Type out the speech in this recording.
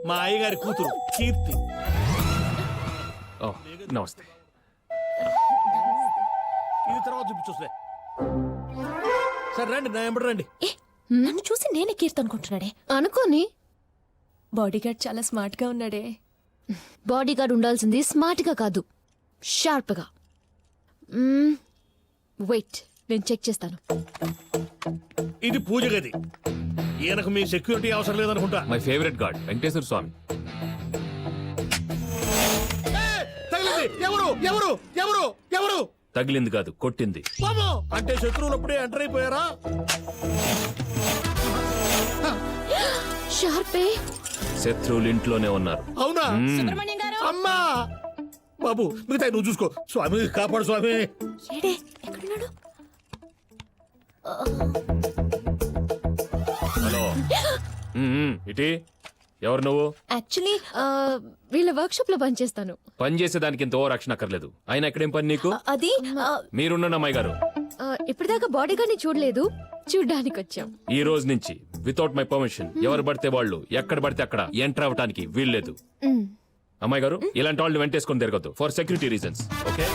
మా అయ్యగారి కూతురు కీర్తి. ఓ నమస్తే. ఇది తర్వాత చూపించే సరే రండి నా ఎంబడి రండి. నన్ను చూసి నేనే కీర్తి అనుకుంటున్నాడే. అనుకోని బాడీగార్డ్ చాలా స్మార్ట్ గా ఉన్నాడే. బాడీ గార్డ్ ఉండాల్సింది స్మార్ట్ గా కాదు, షార్ప్ గా. వెయిట్, నేను చెక్ చేస్తాను. ఇది పూజ గది. ఈయనకు మీ సెక్యూరిటీ అవసరం లేదనుకుంటా. మై ఫేవరెట్ గాడ్ వెంకటేశ్వర స్వామి. తగిలింది. ఎవరు ఎవరు ఎవరు ఎవరు? తగిలింది కాదు, కొట్టింది. అంటే శత్రువులు అప్పుడే ఎంటర్ అయిపోయారా? షార్పే. శత్రువులు ఇంట్లోనే ఉన్నారు. అవునా? అమ్మా బాబు మిగతా నువ్వు చూసుకో. స్వామి కాపాడు స్వామి. ఏడే ఎక్కడున్నాడు? హలో ఇటీ, ఎవరు నువ్వు? యాక్చువల్లీ వీళ్ళ వర్క్ షాప్ లో పనిచేస్తాను. పని చేసేదానికి ఇంత ఓవర్ యాక్షన్ అక్కర్లేదు. అయినా ఎక్కడేం పని నీకు? అది మీరున్న అమ్మాయి గారు ఇప్పటిదాకా బాడీ గార్డ్ ని చూడలేదు, చూడ్డానికి వచ్చాం. ఈ రోజు నుంచి వితౌట్ మై పర్మిషన్ ఎవరు పడితే వాళ్ళు ఎక్కడ పడితే అక్కడ ఎంటర్ అవటానికి వీల్లేదు. అమ్మాయి గారు ఇలాంటి వాళ్ళు వెంటేసుకొని తిరగద్దు ఫర్ సెక్యూరిటీ రీజన్స్. ఓకే